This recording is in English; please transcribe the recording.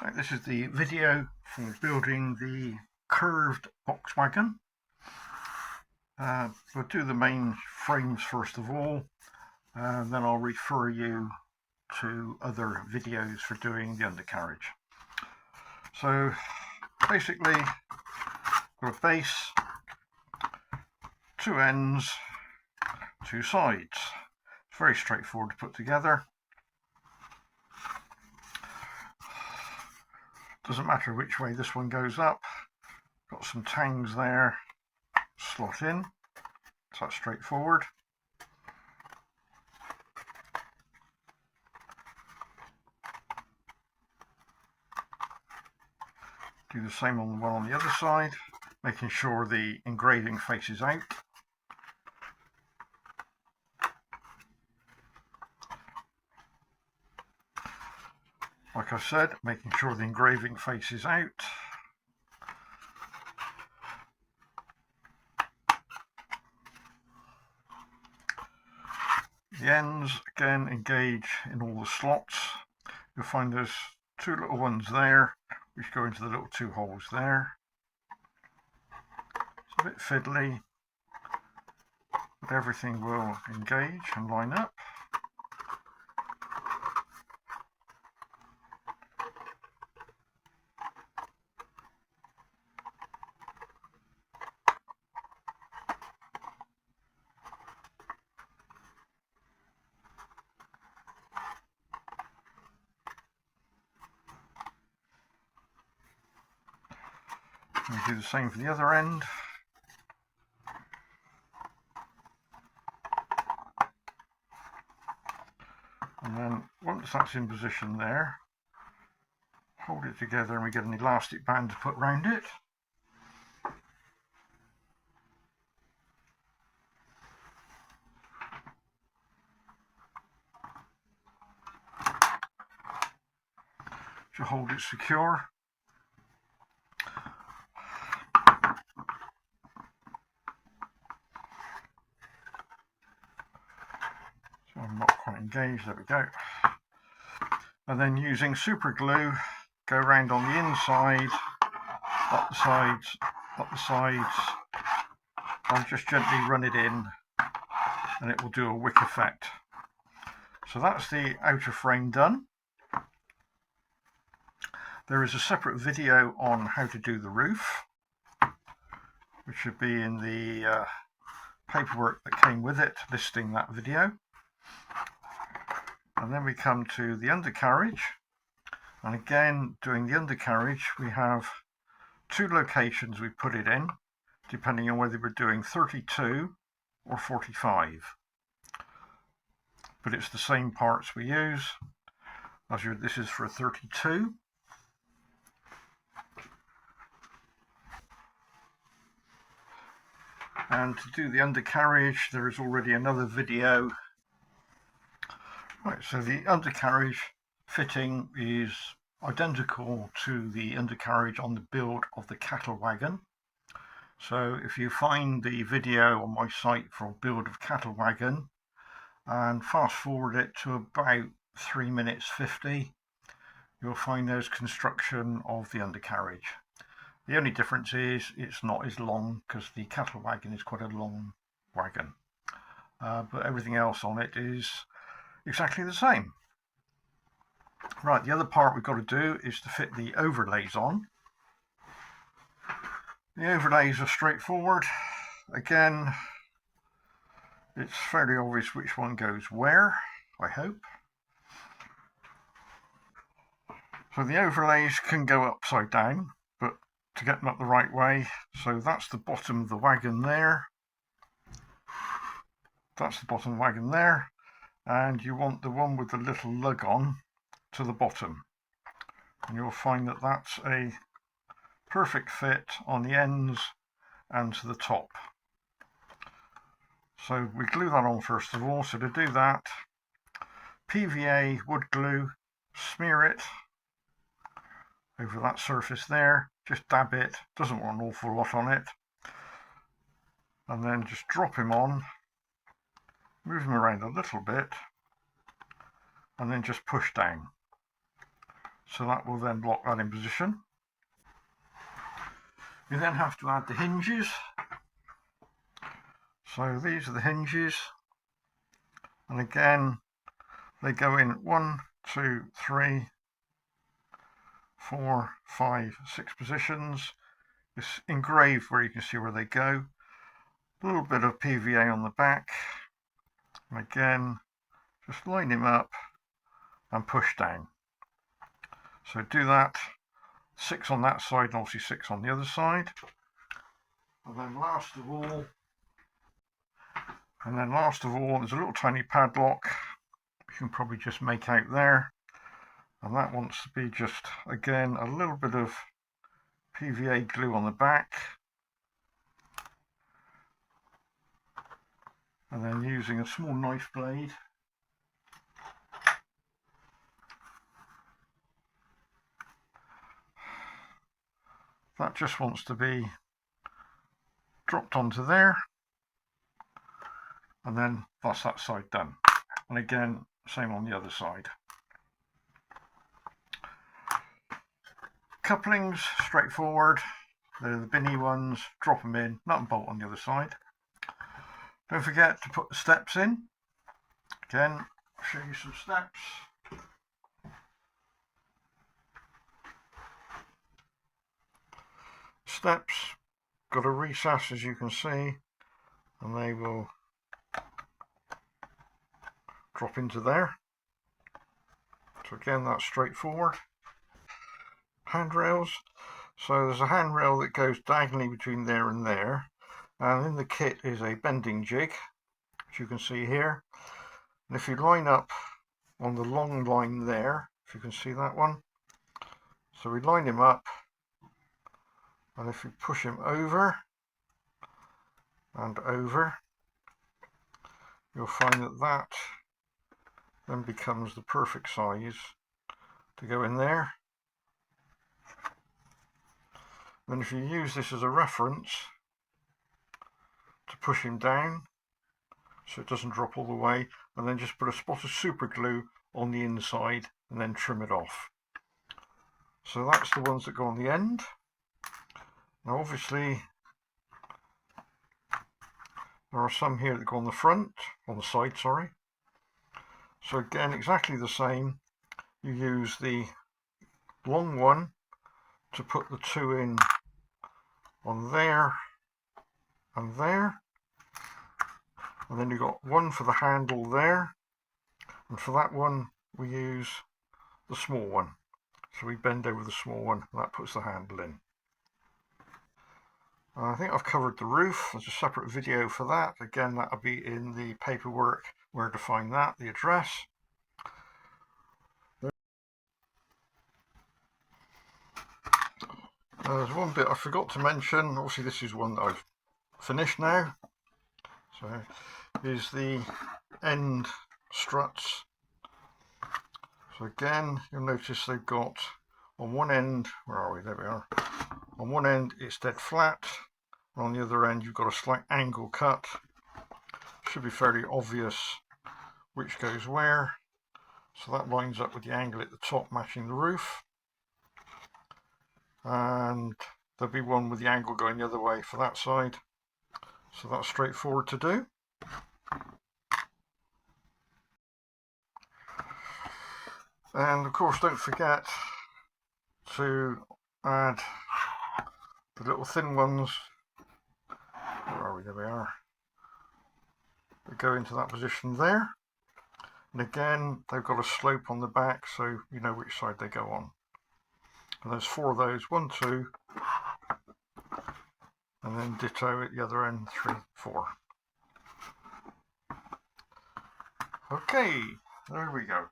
Right, this is the video for building the curved box wagon. We'll do the main frames first of all, then I'll refer you to other videos for doing the undercarriage. So basically, got a base, two ends, two sides. It's very straightforward to put together. Doesn't matter which way this one goes up. Got some tangs there, slot in, so that's straightforward. Do the same on the one on the other side, making sure the engraving faces out. Like I said, making sure the engraving faces out. The ends, again, engage in all the slots. You'll find there's two little ones there, which go into the little two holes there. It's a bit fiddly, but everything will engage and line up. And do the same for the other end. And then once that's in position there, hold it together and we get an elastic band to put round it. To hold it secure. So I'm not quite engaged, there we go. And then using super glue, go around on the inside, up the sides, and just gently run it in, and it will do a wick effect. So that's the outer frame done. There is a separate video on how to do the roof, which should be in the paperwork that came with it, listing that video. And then we come to the undercarriage, and again, doing the undercarriage, we have two locations we put it in, depending on whether we're doing 32 or 45. But it's the same parts we use. This is for a 32. And to do the undercarriage, there is already another video. Right, so the undercarriage fitting is identical to the undercarriage on the build of the cattle wagon. So if you find the video on my site for build of cattle wagon and fast forward it to about 3 minutes 50, you'll find there's construction of the undercarriage. The only difference is it's not as long, because the cattle wagon is quite a long wagon, but everything else on it is exactly the same. Right, the other part we've got to do is to fit the overlays on. The overlays are straightforward. Again, it's fairly obvious which one goes where, I hope. So the overlays can go upside down, but to get them up the right way, so that's the bottom of the wagon there. That's the bottom of the wagon there. And you want the one with the little lug on to the bottom, and you'll find that that's a perfect fit on the ends and to the top. So we glue that on first of all. So to do that, PVA wood glue, smear it over that surface there, just dab it, doesn't want an awful lot on it, and then just drop him on, move him around a little bit, and then just push down. So that will then lock that in position. You then have to add the hinges. So these are the hinges, and again they go in 1, 2, 3, 4, 5, 6 positions. It's engraved where you can see where they go. A little bit of PVA on the back, and again just line him up and push down. So do that, 6 on that side and obviously 6 on the other side. And then last of all, there's a little tiny padlock you can probably just make out there, and that wants to be just, again, a little bit of PVA glue on the back, and then using a small knife blade that just wants to be dropped onto there, and then that's that side done. And again, same on the other side. Couplings, straightforward. They're the binny ones, drop them in, nut and bolt on the other side. Don't forget to put the steps in. Again, I'll show you some steps. Steps got a recess, as you can see, and they will drop into there. So again, that's straightforward. Handrails. So there's a handrail that goes diagonally between there and there, and in the kit is a bending jig, which you can see here. And if you line up on the long line there, if you can see that one, so we line him up, and if you push him over and over, you'll find that that then becomes the perfect size to go in there. Then if you use this as a reference to push him down so it doesn't drop all the way, and then just put a spot of super glue on the inside and then trim it off. So that's the ones that go on the end. Now obviously there are some here that go on the front, on the side, sorry. So again, exactly the same. You use the long one to put the 2 in on there and there, and then you've got one for the handle there, and for that one we use the small one. So we bend over the small one, and that puts the handle in. And I think I've covered the roof. There's a separate video for that. Again, that'll be in the paperwork where to find that, the address. There's one bit I forgot to mention. Obviously this is one that I've finished now. So is the end struts. So again, you'll notice they've got on one end, where are we? There we are. On one end it's dead flat, and on the other end you've got a slight angle cut. Should be fairly obvious which goes where. So that lines up with the angle at the top matching the roof. And there'll be one with the angle going the other way for that side. So that's straightforward to do. And of course, don't forget to add the little thin ones. Where are we? There we are. They go into that position there. And again, they've got a slope on the back, so you know which side they go on. And there's 4 of those, 1, 2, and then ditto at the other end, 3, 4. Okay, there we go.